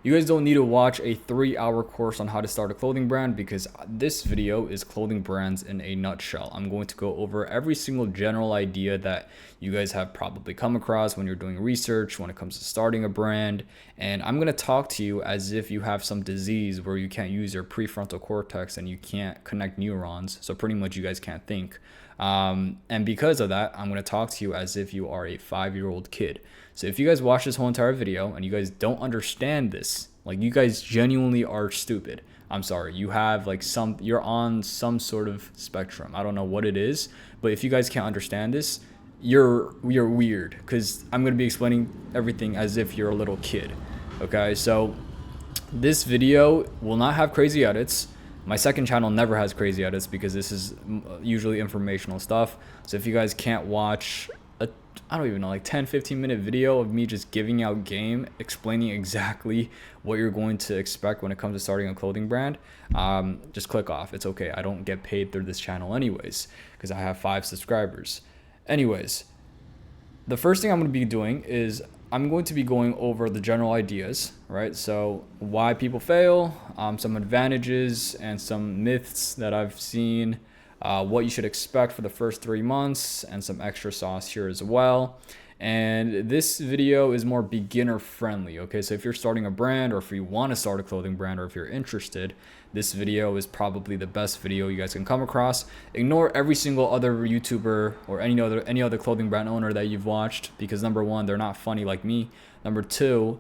You guys don't need to watch a 3-hour course on how to start a clothing brand because this video is clothing brands in a nutshell. I'm going to go over every single general idea that you guys have probably come across when you're doing research when it comes to starting a brand. And I'm going to talk to you as if you have some disease where you can't use your prefrontal cortex and you can't connect neurons. So pretty much you guys can't think. And because of that, I'm going to talk to you as if you are a 5-year-old kid. So if you guys watch this whole entire video and you guys don't understand this, like you guys genuinely are stupid. I'm sorry. You have like you're on some sort of spectrum. I don't know what it is, but if you guys can't understand this, you're weird because I'm going to be explaining everything as if you're a little kid. Okay? So this video will not have crazy edits. My second channel never has crazy edits because this is usually informational stuff. So if you guys can't watch I don't even know, like 10-15 minute video of me just giving out game, explaining exactly what you're going to expect when it comes to starting a clothing brand, just click off. It's okay. I don't get paid through this channel anyways because I have 5 subscribers. Anyways, the first thing I'm going to be doing is I'm going to be going over the general ideas, right? So why people fail, some advantages and some myths that I've seen, what you should expect for the first 3 months, and some extra sauce here as well. And this video is more beginner friendly, okay? So if you're starting a brand, or if you want to start a clothing brand, or if you're interested, this video is probably the best video you guys can come across. Ignore every single other YouTuber or any other clothing brand owner that you've watched because number one, they're not funny like me. Number two,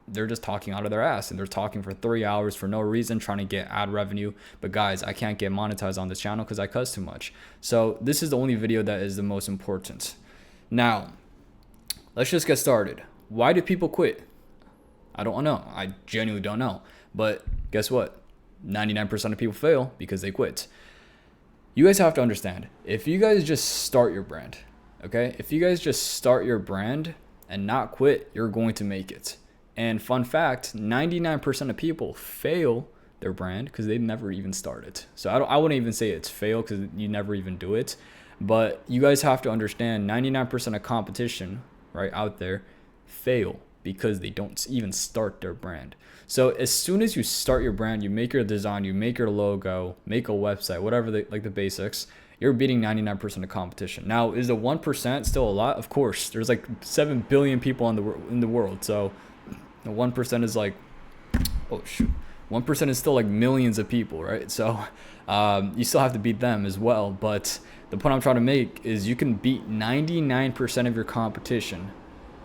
they're just talking out of their ass and they're talking for 3 hours for no reason, trying to get ad revenue. But guys, I can't get monetized on this channel because I cuss too much. So this is the only video that is the most important. Now, let's just get started. Why do people quit? I don't know. I genuinely don't know. But guess what? 99% of people fail because they quit. You guys have to understand, if you guys just start your brand, okay? If you guys just start your brand and not quit, you're going to make it. And fun fact, 99% of people fail their brand because they never even started. So I wouldn't even say it's fail because you never even do it. But you guys have to understand 99% of competition right out there fail because they don't even start their brand. So as soon as you start your brand, you make your design, you make your logo, make a website, whatever like the basics, you're beating 99% of competition. Now, is the 1% still a lot? Of course. There's like 7 billion people in the world. So the 1% is like, oh shoot, 1% is still like millions of people, right? So you still have to beat them as well. But the point I'm trying to make is you can beat 99% of your competition,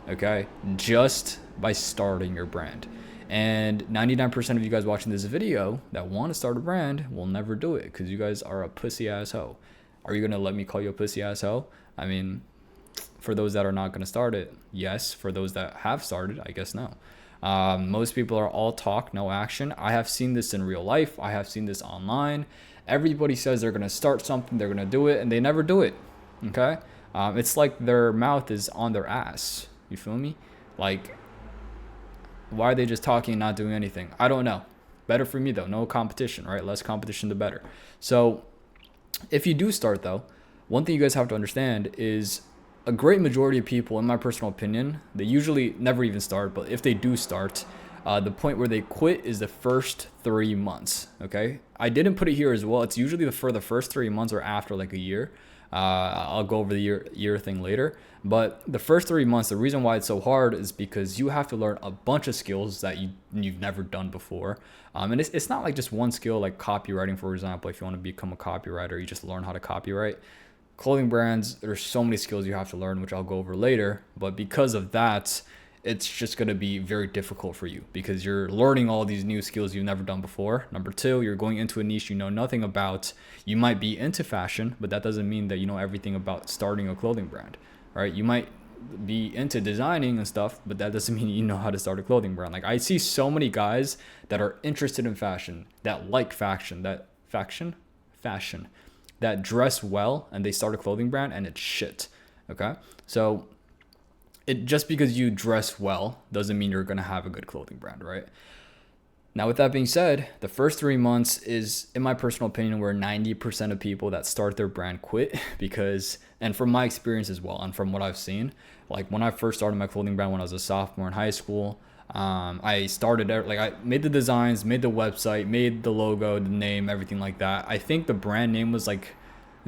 okay, just by starting your brand. And 99% of you guys watching this video that want to start a brand will never do it because you guys are a pussy ass hoe. Are you going to let me call you a pussy ass hoe? I mean, for those that are not going to start it, yes. For those that have started, I guess no. Most people are all talk, no action. I have seen this in real life. I have seen this online. Everybody says they're going to start something, they're going to do it, and they never do it. Okay? It's like their mouth is on their ass. You feel me? Like, why are they just talking and not doing anything? I don't know. Better for me though. No competition, right? Less competition, the better. So if you do start though, one thing you guys have to understand is a great majority of people, in my personal opinion, they usually never even start, but if they do start, the point where they quit is the first 3 months, okay? I didn't put it here as well. It's usually for the first 3 months or after like a year. I'll go over the year thing later. But the first 3 months, the reason why it's so hard is because you have to learn a bunch of skills that you've never done before. And it's not like just one skill like copywriting, for example. If you want to become a copywriter, you just learn how to copyright. Clothing brands, there's so many skills you have to learn, which I'll go over later. But because of that, it's just going to be very difficult for you because you're learning all these new skills you've never done before. Number two, you're going into a niche you know nothing about. You might be into fashion, but that doesn't mean that you know everything about starting a clothing brand, right? You might be into designing and stuff, but that doesn't mean you know how to start a clothing brand. Like I see so many guys that are interested in fashion, that like fashion, that dress well, and they start a clothing brand and it's shit. Okay? So just because you dress well doesn't mean you're going to have a good clothing brand, right? Now, with that being said, the first 3 months is, in my personal opinion, where 90% of people that start their brand quit because, and from my experience as well, and from what I've seen, like when I first started my clothing brand when I was a sophomore in high school, I started like I made the designs, made the website, made the logo, the name, everything like that. I think the brand name was like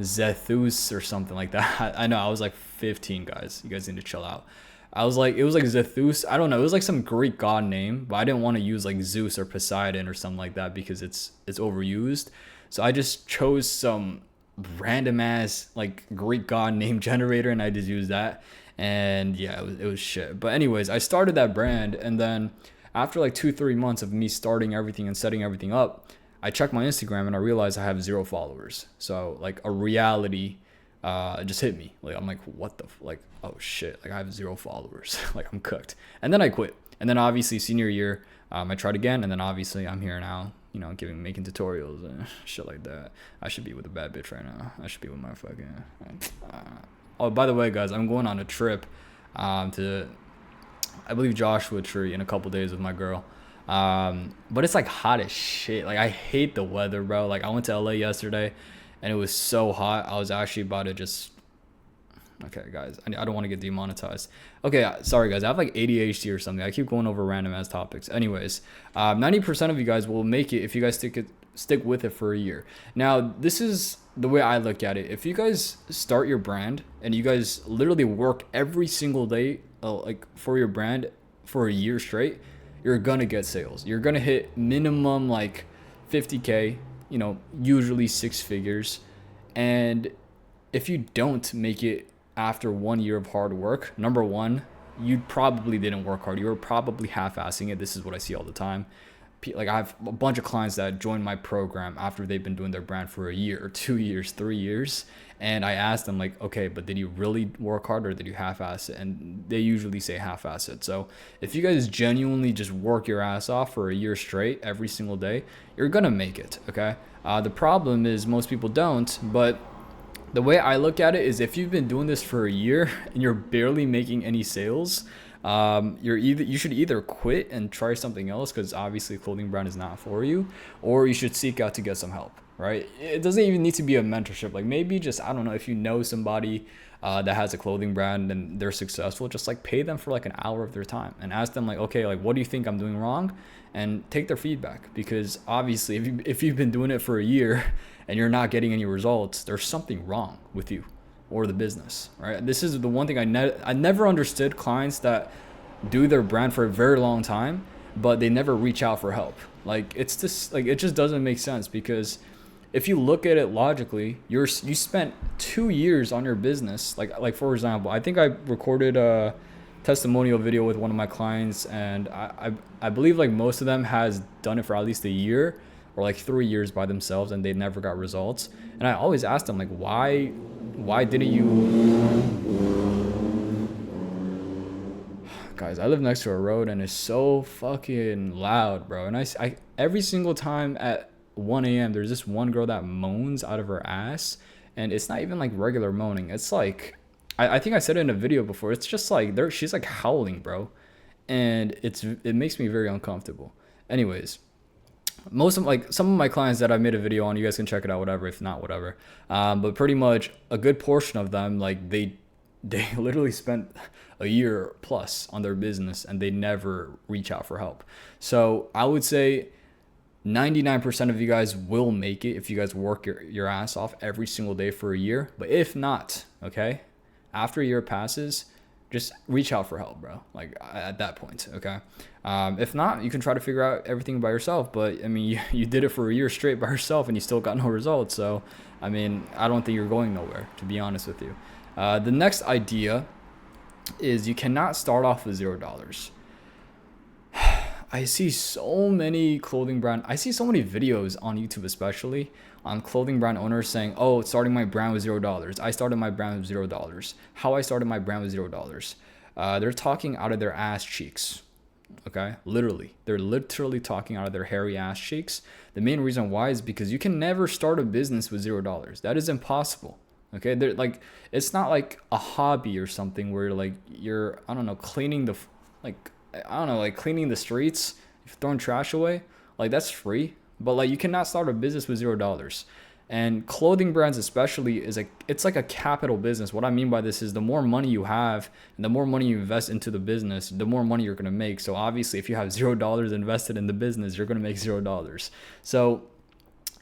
Zethus or something like that. I know I was like 15, guys. You guys need to chill out. I was like, it was like Zethus. I don't know. It was like some Greek god name, but I didn't want to use like Zeus or Poseidon or something like that because it's overused. So I just chose some random ass like Greek god name generator and I just used that. And yeah, it was shit. But anyways, I started that brand, and then after like 2 3 months of me starting everything and setting everything up, I checked my Instagram and I realized I have 0 followers. So like a reality just hit me. Like I'm like, what the like, oh shit, like I have 0 followers. Like I'm cooked. And then I quit. And then obviously senior year, I tried again, and then obviously I'm here now, you know, making tutorials and shit like that. I should be with a bad bitch right now. I should be with my fucking. Oh, by the way, guys, I'm going on a trip to, I believe, Joshua Tree in a couple days with my girl. But it's like hot as shit. Like I hate the weather, bro. Like I went to LA yesterday and it was so hot. I was actually about to just, okay, guys, I don't want to get demonetized. Okay, sorry, guys. I have like ADHD or something. I keep going over random ass topics. Anyways, 90% of you guys will make it if you guys stick with it for a year. Now, this is the way I look at it. If you guys start your brand and you guys literally work every single day, like for your brand for a year straight, you're gonna get sales. You're gonna hit minimum like 50K, you know, usually 6 figures. And if you don't make it after 1 year of hard work, number one, you probably didn't work hard. You were probably half-assing it. This is what I see all the time. Like I have a bunch of clients that joined my program after they've been doing their brand for a year or 2 years, 3 years. And I asked them like, okay, but did you really work hard or did you half-ass it? And they usually say half-ass it. So if you guys genuinely just work your ass off for a year straight every single day, you're going to make it. Okay. The problem is most people don't, but the way I look at it is if you've been doing this for a year and you're barely making any sales, you should either quit and try something else because obviously clothing brand is not for you, or you should seek out to get some help, right? It doesn't even need to be a mentorship. Like maybe just, I don't know, if you know somebody that has a clothing brand and they're successful, just like pay them for like an hour of their time and ask them like, okay, like what do you think I'm doing wrong? And take their feedback, because obviously if you've been doing it for a year and you're not getting any results, there's something wrong with you or the business, right? This is the one thing I never understood clients that do their brand for a very long time, but they never reach out for help. Like it's just like, it just doesn't make sense, because if you look at it logically, you spent 2 years on your business. Like for example, I think I recorded a testimonial video with one of my clients, and I believe like most of them has done it for at least a year or like 3 years by themselves, and they never got results. And I always asked them like, why didn't you? Guys, I live next to a road and it's so fucking loud, bro. And I every single time at 1 a.m. there's this one girl that moans out of her ass, and it's not even like regular moaning. It's like, I think I said it in a video before. It's just like she's like howling, bro, and it makes me very uncomfortable. Anyways, some of my clients that I made a video on, you guys can check it out, whatever. If not, whatever. But pretty much a good portion of them, like they literally spent a year plus on their business and they never reach out for help. So I would say 99% of you guys will make it if you guys work your ass off every single day for a year. But if not, okay, after a year passes, just reach out for help, bro. Like at that point, okay? If not, you can try to figure out everything by yourself. But I mean, you did it for a year straight by yourself and you still got no results. So, I mean, I don't think you're going nowhere, to be honest with you. The next idea is you cannot start off with $0. I see so many videos on YouTube, especially on clothing brand owners saying, oh, starting my brand with $0. I started my brand with $0. How I started my brand with $0. They're talking out of their ass cheeks. Okay, literally, they're literally talking out of their hairy ass cheeks. The main reason why is because you can never start a business with $0. That is impossible. Okay, they're like, it's not like a hobby or something where like you're, I don't know, cleaning the streets, throwing trash away. Like that's free, but like you cannot start a business with $0. And clothing brands especially is like, it's like a capital business. What I mean by this is the more money you have and the more money you invest into the business, the more money you're going to make. So obviously if you have $0 invested in the business, you're going to make $0. So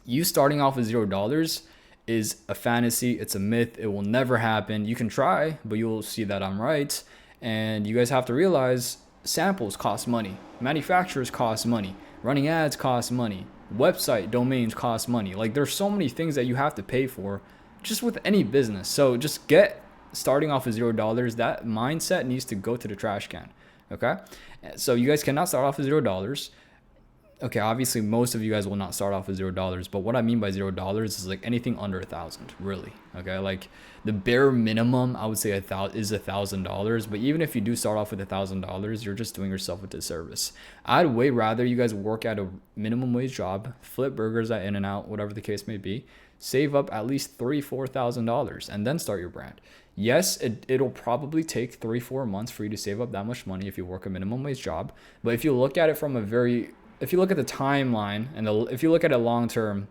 you starting off with $0 is a fantasy. It's a myth. It will never happen. You can try, but you'll see that I'm right. And you guys have to realize samples cost money. Manufacturers cost money. Running ads cost money. Website domains cost money. Like there's so many things that you have to pay for just with any business. So just get starting off with $0. That mindset needs to go to the trash can. Okay. So you guys cannot start off with $0. Okay, obviously most of you guys will not start off with $0, but what I mean by $0 is like anything under 1,000, really. Okay, like the bare minimum I would say is $1,000, but even if you do start off with $1,000, you're just doing yourself a disservice. I'd way rather you guys work at a minimum wage job, flip burgers at In-N-Out, whatever the case may be, save up at least $3,000-$4,000, and then start your brand. Yes, it'll probably take 3-4 months for you to save up that much money if you work a minimum wage job, but if you look at it from if you look at the timeline and if you look at it long term,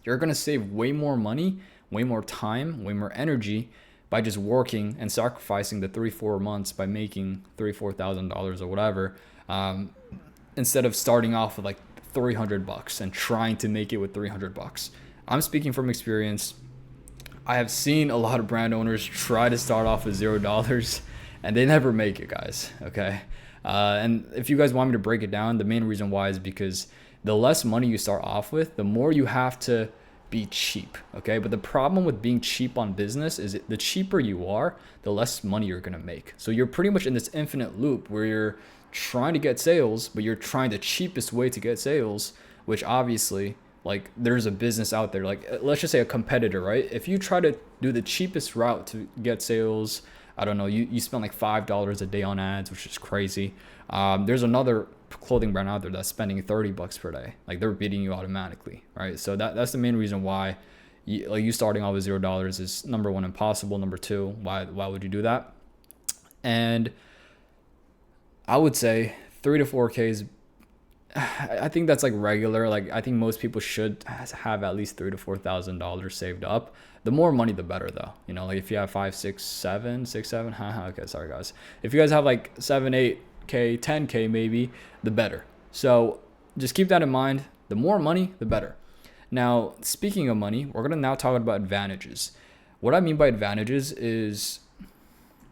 you're going to save way more money, way more time, way more energy by just working and sacrificing the 3-4 months by making $3,000-$4,000 or whatever, instead of starting off with like $300 and trying to make it with $300. I'm speaking from experience. I have seen a lot of brand owners try to start off with $0 and they never make it, guys. Okay. And if you guys want me to break it down, the main reason why is because the less money you start off with, the more you have to be cheap. Okay. But the problem with being cheap on business is the cheaper you are, the less money you're going to make. So you're pretty much in this infinite loop where you're trying to get sales, but you're trying the cheapest way to get sales, which obviously like there's a business out there, like let's just say a competitor, right? If you try to do the cheapest route to get sales, I don't know, you spend like $5 a day on ads, which is crazy. There's another clothing brand out there that's spending $30 per day. Like they're beating you automatically, right? So that's the main reason why you starting off with $0 is number one, impossible. Number two, why would you do that? And I would say 3 to 4K is, I think that's like regular. Like I think most people should have at least $3,000 to $4,000 saved up. The more money, the better, though. You know, like if you have 5, 6, 7, 6, 7, okay, sorry guys. If you guys have like 7, 8K, 10K maybe, the better. So just keep that in mind. The more money, the better. Now, speaking of money, we're gonna now talk about advantages. What I mean by advantages is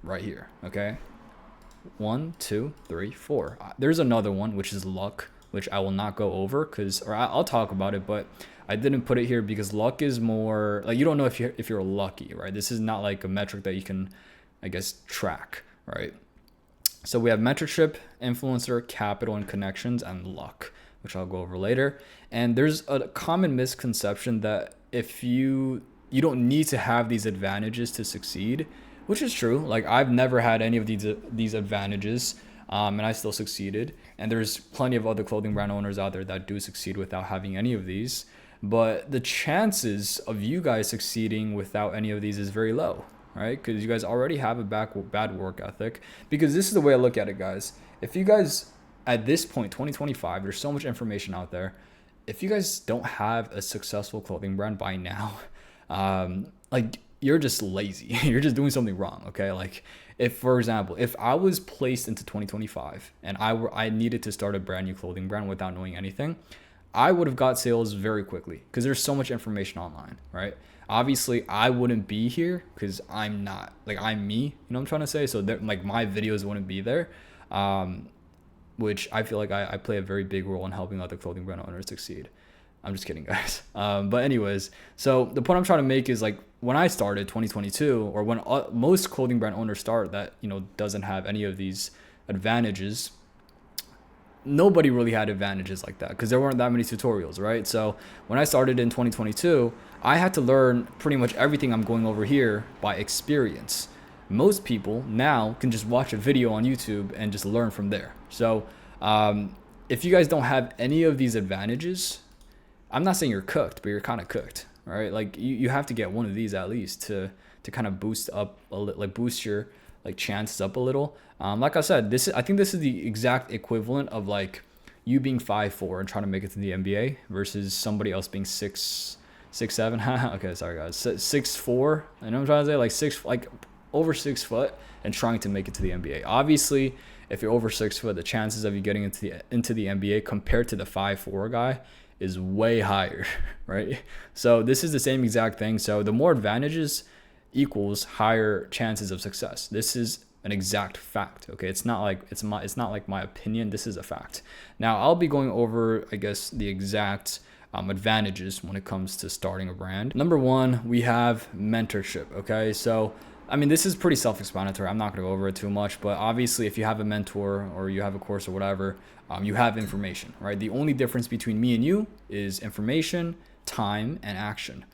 right here. Okay, 1, 2, 3, 4. There's another one, which is luck, which I will not go over I'll talk about it, but I didn't put it here because luck is more like you don't know if you're lucky, right? This is not like a metric that you can, I guess, track, right? So we have mentorship, influencer, capital and connections, and luck, which I'll go over later. And there's a common misconception that if you don't need to have these advantages to succeed, which is true. Like I've never had any of these advantages, and I still succeeded. And there's plenty of other clothing brand owners out there that do succeed without having any of these. But the chances of you guys succeeding without any of these is very low, right? Because you guys already have a bad work ethic. Because this is the way I look at it, guys. If you guys, at this point, 2025, there's so much information out there. If you guys don't have a successful clothing brand by now, like you're just lazy. You're just doing something wrong, okay? Like if, for example, if I was placed into 2025 and I needed to start a brand new clothing brand without knowing anything, I would have got sales very quickly because there's so much information online, right? Obviously, I wouldn't be here because I'm not, like I'm me, you know what I'm trying to say? So like my videos wouldn't be there, which I feel like I play a very big role in helping other clothing brand owners succeed. I'm just kidding, guys. But anyways, so the point I'm trying to make is like when I started 2022, or when most clothing brand owners start that, you know, doesn't have any of these advantages, nobody really had advantages like that because there weren't that many tutorials, right? So when I started in 2022, I had to learn pretty much everything I'm going over here by experience. Most people now can just watch a video on YouTube and just learn from there. So if you guys don't have any of these advantages, I'm not saying you're cooked, but you're kind of cooked, right? Like you have to get one of these at least to kind of boost up boost your like chances up a little. Like I said, I think this is the exact equivalent of like you being 5'4" and trying to make it to the NBA versus somebody else being 6'7", 6'7". Okay, sorry guys. 6'4". I know what I'm trying to say, like like over 6 foot and trying to make it to the NBA. Obviously, if you're over 6 foot, the chances of you getting into the NBA compared to the 5'4" guy is way higher, right? So this is the same exact thing. So the more advantages equals higher chances of success. This is an exact fact. Okay, it's not like it's not like my opinion. This is a fact. Now I'll be going over, I guess, the exact advantages when it comes to starting a brand. Number one, we have mentorship. Okay, so I mean, this is pretty self-explanatory. I'm not going to go over it too much, but obviously if you have a mentor or you have a course or whatever, you have information, right? The only difference between me and you is information, time, and action.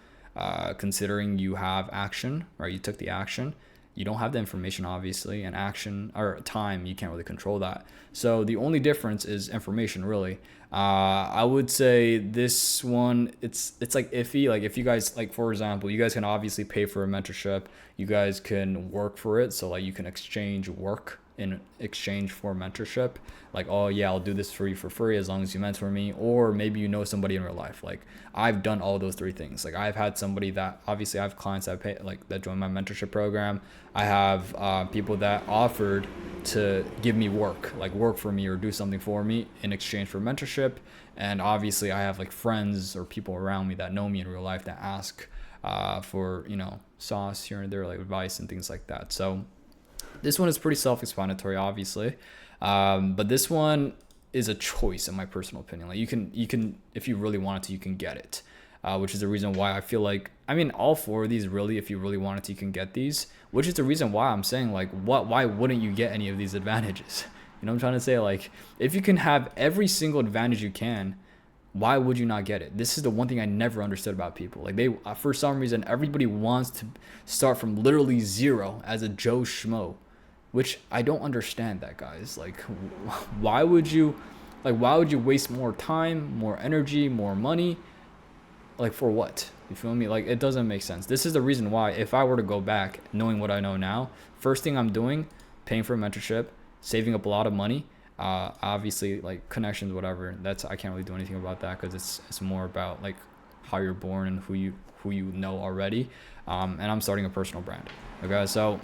Considering you have action, right? You took the action. You don't have the information, obviously, and action or time, you can't really control that. So the only difference is information, really. I would say this one, it's like iffy. Like if you guys, like for example, you guys can obviously pay for a mentorship. You guys can work for it. So like you can exchange work in exchange for mentorship. Like, oh yeah, I'll do this for you for free as long as you mentor me. Or maybe you know somebody in real life. Like I've done all those three things. Like I've had somebody that, obviously I have clients that pay, like that join my mentorship program. I have people that offered to give me work, like work for me or do something for me in exchange for mentorship. And obviously I have like friends or people around me that know me in real life that ask for, you know, sauce here and there, like advice and things like that. So this one is pretty self-explanatory, obviously. But this one is a choice in my personal opinion. Like you can, if you really wanted to, you can get it. Which is the reason why I feel like, I mean, all four of these really, if you really wanted to, you can get these, which is the reason why I'm saying like, why wouldn't you get any of these advantages? You know what I'm trying to say? Like if you can have every single advantage you can, why would you not get it? This is the one thing I never understood about people. Like they, for some reason, everybody wants to start from literally zero as a Joe Schmo, which I don't understand that, guys. Like, why would you waste more time, more energy, more money? Like for what? You feel me? Like it doesn't make sense. This is the reason why if I were to go back knowing what I know now, first thing I'm doing, paying for a mentorship, saving up a lot of money, obviously like connections, whatever. That's, I can't really do anything about that because it's more about like how you're born and who you know already. And I'm starting a personal brand. Okay, so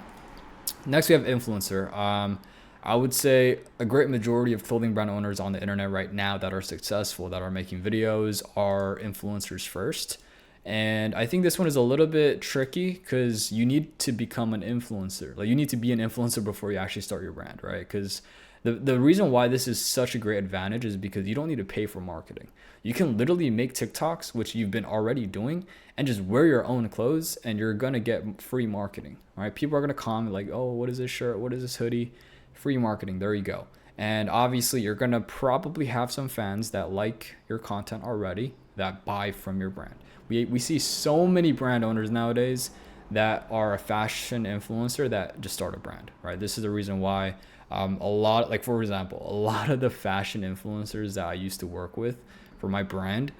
next we have influencer. I would say a great majority of clothing brand owners on the internet right now that are successful, that are making videos, are influencers first. And I think this one is a little bit tricky because you need to become an influencer. Like you need to be an influencer before you actually start your brand, right? Because the reason why this is such a great advantage is because you don't need to pay for marketing. You can literally make TikToks, which you've been already doing, and just wear your own clothes and you're going to get free marketing, right? People are going to comment like, oh, what is this shirt? What is this hoodie? Free marketing. There you go. And obviously you're going to probably have some fans that like your content already that buy from your brand. We see so many brand owners nowadays that are a fashion influencer that just start a brand, right? This is the reason why a lot, like for example, a lot of the fashion influencers that I used to work with for my brand,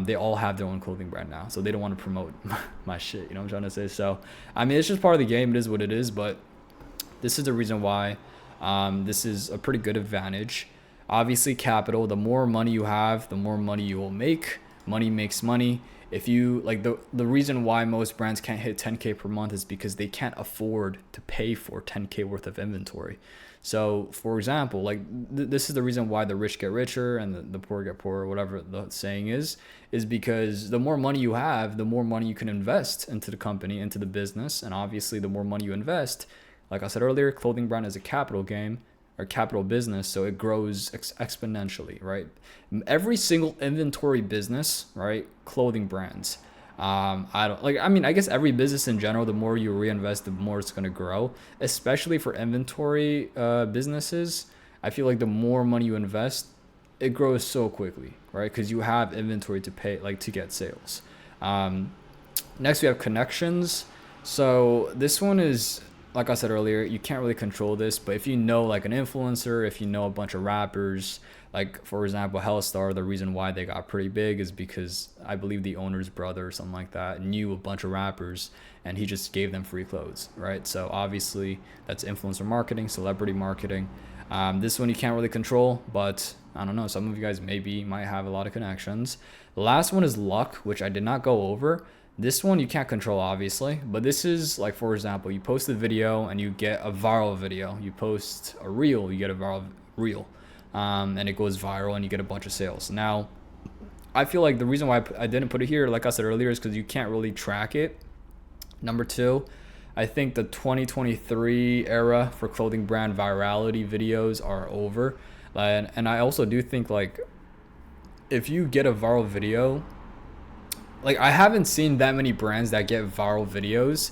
they all have their own clothing brand now. So they don't want to promote my shit. You know what I'm trying to say? So, I mean, it's just part of the game. It is what it is. But this is the reason why this is a pretty good advantage. Obviously, capital, the more money you have, the more money you will make. Money makes money. If you like the reason why most brands can't hit 10K per month is because they can't afford to pay for 10K worth of inventory. So for example, like this is the reason why the rich get richer and the poor get poorer, whatever the saying is because the more money you have, the more money you can invest into the company, into the business. And obviously the more money you invest, like I said earlier, clothing brand is a capital game or capital business, so it grows exponentially, right? Every single inventory business, right? Clothing brands. I guess every business in general, the more you reinvest, the more it's going to grow, especially for inventory businesses. I feel like the more money you invest, it grows so quickly, right? Because you have inventory to pay, like to get sales. Next, we have connections. So this one is, like I said earlier, you can't really control this, but if you know like an influencer, if you know a bunch of rappers, like for example, Hellstar, the reason why they got pretty big is because I believe the owner's brother or something like that knew a bunch of rappers and he just gave them free clothes, right? So obviously that's influencer marketing, celebrity marketing. This one you can't really control, but I don't know, some of you guys maybe might have a lot of connections. The last one is luck, which I did not go over. This one you can't control, obviously, but this is like, for example, you post a video and you get a viral video. You post a reel, you get a viral reel, and it goes viral and you get a bunch of sales. Now, I feel like the reason why I didn't put it here, like I said earlier, is because you can't really track it. Number two, I think the 2023 era for clothing brand virality videos are over. And I also do think, like, if you get a viral video, like, I haven't seen that many brands that get viral videos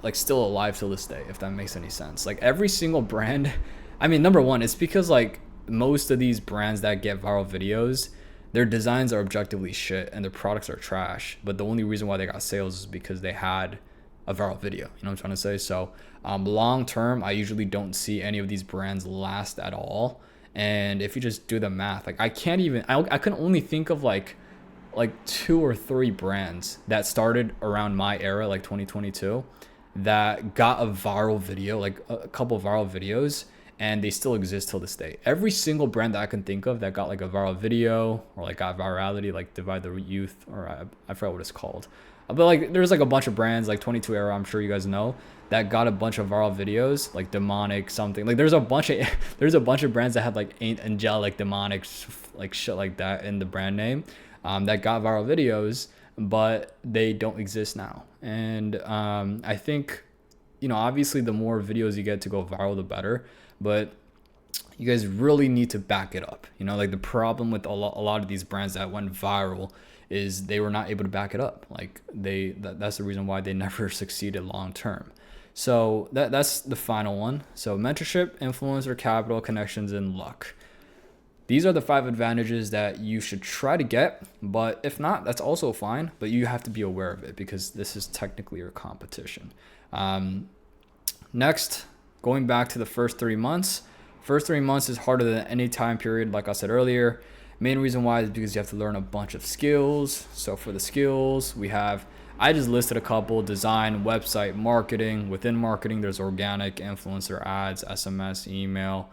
like still alive till this day, if that makes any sense. Like, every single brand, I mean, number one, it's because like most of these brands that get viral videos, their designs are objectively shit and their products are trash, but the only reason why they got sales is because they had a viral video. You know what I'm trying to say? So long term, I usually don't see any of these brands last at all. And if you just do the math, like, I can only think of like 2 or 3 brands that started around my era, like 2022, that got a viral video, like a couple viral videos, and they still exist till this day. Every single brand that I can think of that got like a viral video or like got virality, like Divide the Youth, or I forgot what it's called. But like, there's like a bunch of brands, like 22 era, I'm sure you guys know, that got a bunch of viral videos, like demonic something. Like, there's a bunch of brands that had like angelic, demonic, like shit like that in the brand name, that got viral videos, but they don't exist now. And I think, you know, obviously the more videos you get to go viral, the better, but you guys really need to back it up. You know, like, the problem with a lot of these brands that went viral is they were not able to back it up. Like, that's the reason why they never succeeded long term. So that's the final one. So mentorship, influencer, capital, connections, and luck. These are the 5 advantages that you should try to get, but if not, that's also fine, but you have to be aware of it because this is technically your competition. Next, going back to the first 3 months. First 3 months is harder than any time period, like I said earlier. Main reason why is because you have to learn a bunch of skills. So for the skills, I just listed a couple: design, website, marketing. Within marketing, there's organic, influencer, ads, SMS, email.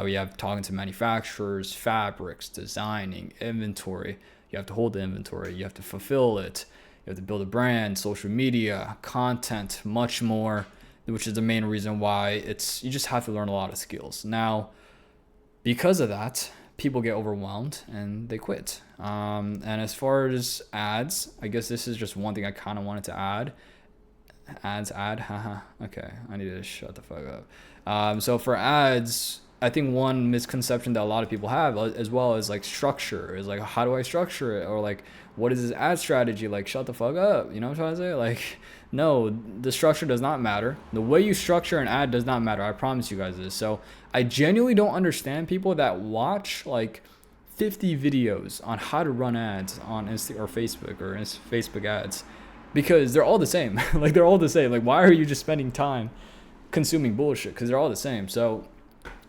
We have talking to manufacturers, fabrics, designing, inventory. You have to hold the inventory. You have to fulfill it. You have to build a brand, social media, content, much more, which is the main reason why you just have to learn a lot of skills. Now, because of that, people get overwhelmed and they quit. And as far as ads, I guess this is just one thing I kind of wanted to add. Haha. Okay, I need to shut the fuck up. So for ads, I think one misconception that a lot of people have, as well as like structure, is like, how do I structure it? Or like, what is this ad strategy? Like, shut the fuck up. You know what I'm trying to say? Like, no, the structure does not matter. The way you structure an ad does not matter. I promise you guys this. So I genuinely don't understand people that watch like 50 videos on how to run ads on Insta or Facebook, or Facebook ads, because they're all the same. Like, they're all the same. Like, why are you just spending time consuming bullshit? Because they're all the same. So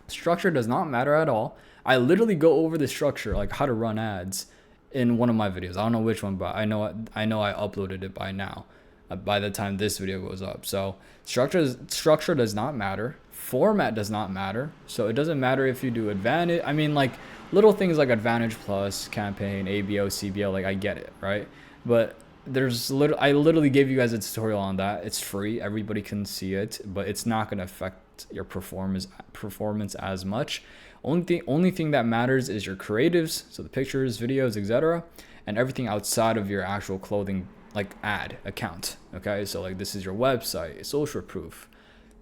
structure does not matter at all. I literally go over the structure, like how to run ads, in one of my videos. I don't know which one, but I know I uploaded it by now, by the time this video goes up. So structure does not matter. Format does not matter. So it doesn't matter if you do advantage. I mean, like, little things like Advantage Plus, campaign, ABO, CBO, like, I get it, right? But I literally gave you guys a tutorial on that. It's free. Everybody can see it, but it's not going to affect your performance as much. Only thing that matters is your creatives, so the pictures, videos, etc., and everything outside of your actual clothing, like, ad account. Okay, so like, this is your website, social proof,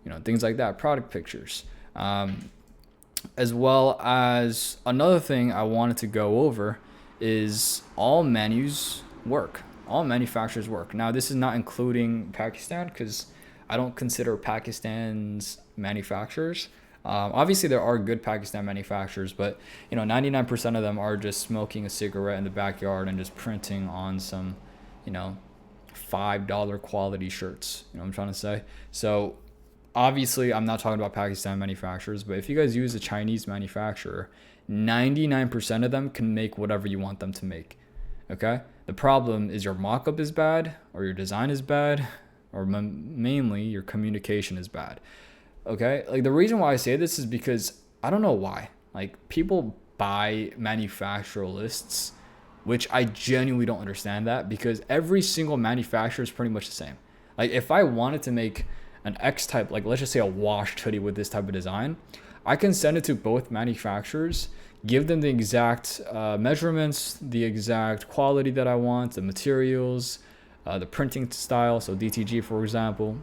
you know, things like that, product pictures, as well as another thing I wanted to go over is all menus work. All manufacturers work. Now, this is not including Pakistan, because I don't consider Pakistan's manufacturers. Obviously, there are good Pakistan manufacturers, but, you know, 99% of them are just smoking a cigarette in the backyard and just printing on some, you know, $5 quality shirts. You know what I'm trying to say? So obviously, I'm not talking about Pakistan manufacturers, but if you guys use a Chinese manufacturer, 99% of them can make whatever you want them to make. Okay? The problem is your mock-up is bad, or your design is bad, or mainly your communication is bad. Okay? Like, the reason why I say this is because I don't know why. Like, people buy manufacturer lists, which I genuinely don't understand that, because every single manufacturer is pretty much the same. Like, if I wanted to make an X type, like let's just say a washed hoodie with this type of design, I can send it to both manufacturers, give them the exact measurements, the exact quality that I want, the materials, the printing style, so DTG for example,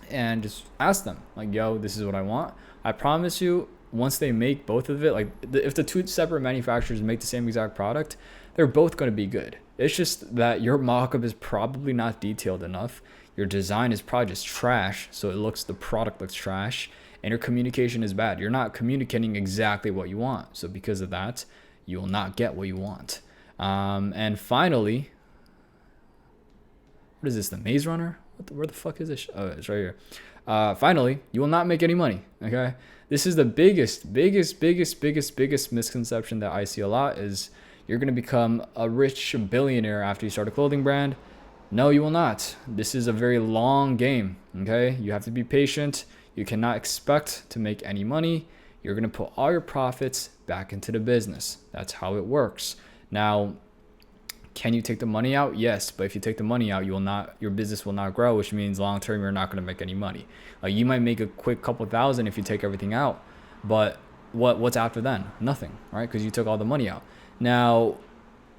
and just ask them like, yo, this is what I want. I promise you, once they make both of it, like if the two separate manufacturers make the same exact product, they're both going to be good. It's just that your mock-up is probably not detailed enough. Your design is probably just trash, so the product looks trash, and your communication is bad. You're not communicating exactly what you want. So because of that, you will not get what you want. And finally, what is this, the Maze Runner? Where the fuck is this? Oh, it's right here. Finally, you will not make any money, okay? This is the biggest misconception that I see a lot, is you're going to become a rich billionaire after you start a clothing brand. No, you will not. This is a very long game, okay? You have to be patient. You cannot expect to make any money. You're going to put all your profits back into the business. That's how it works. Now, can you take the money out? Yes, but if you take the money out, your business will not grow, which means long term you're not going to make any money. Like, you might make a quick couple thousand if you take everything out, but what's after then? Nothing, right? Because you took all the money out. Now,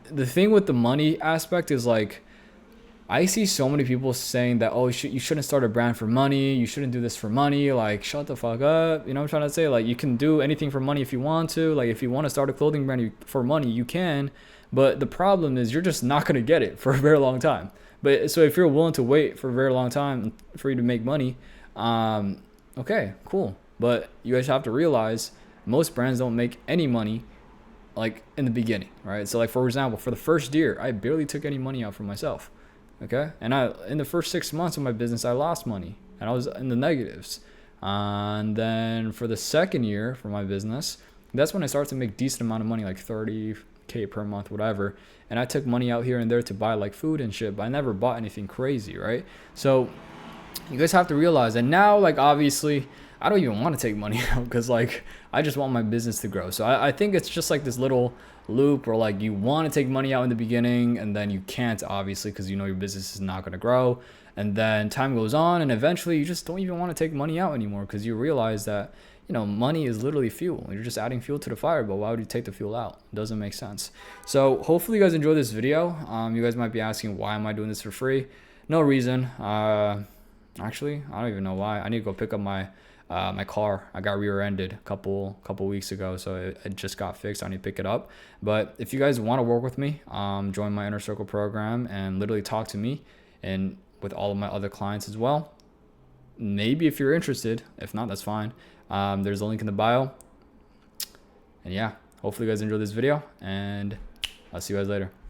the thing with the money aspect is, like, I see so many people saying that, oh, you shouldn't start a brand for money. You shouldn't do this for money. Like, shut the fuck up. You know what I'm trying to say? Like, you can do anything for money if you want to. Like, if you want to start a clothing brand for money, you can. But the problem is you're just not going to get it for a very long time. But so if you're willing to wait for a very long time for you to make money, okay, cool. But you guys have to realize most brands don't make any money like in the beginning, right? So like, for example, for the first year, I barely took any money out for myself. Okay. And in the first 6 months of my business, I lost money and I was in the negatives. And then for the second year for my business, that's when I started to make decent amount of money, like 30K per month, whatever. And I took money out here and there to buy like food and shit, but I never bought anything crazy, right? So you guys have to realize that now, like, obviously, I don't even want to take money out because, like, I just want my business to grow. So I think it's just like this little loop where, like, you want to take money out in the beginning and then you can't, obviously, because you know your business is not going to grow. And then time goes on and eventually you just don't even want to take money out anymore because you realize that, you know, money is literally fuel. You're just adding fuel to the fire, but why would you take the fuel out? It doesn't make sense. So hopefully you guys enjoy this video. You guys might be asking, why am I doing this for free? No reason. Actually, I don't even know why. I need to go pick up my my car. I got rear-ended a couple weeks ago, so it just got fixed. I need to pick it up. But if you guys want to work with me, join my Inner Circle program and literally talk to me and with all of my other clients as well. Maybe if you're interested. If not, that's fine. There's a link in the bio. And yeah, hopefully you guys enjoyed this video, and I'll see you guys later.